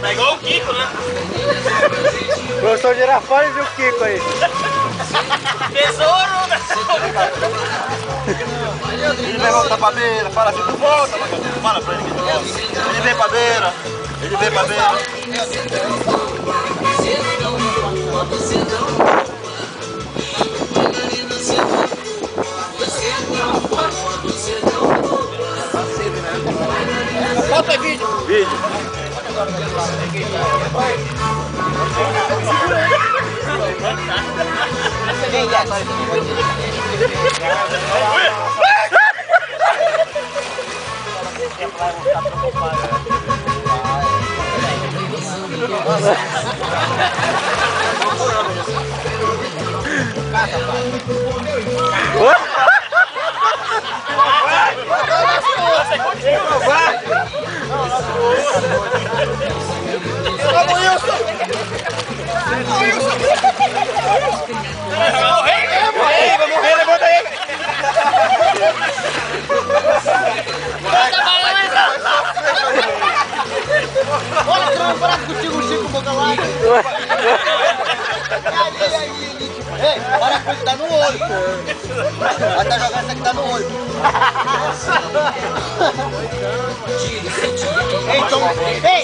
Tá igual o Kiko, né? O professor Girafales e o Kiko aí. Tesouro! Ele vai voltar pra beira, fala assim, tu volta, fala pra ele que tu volta. Ele vem pra beira, ele vem pra beira. Solta vídeo! Vídeo. Vamos, Wilson! Vai morrer, levanta aí! Olha, eu vou parar contigo, o Chico boca lá. Ei, olha a coisa que tá no olho. Vai tá jogando essa que tá no olho. Ei, Tom. Ei!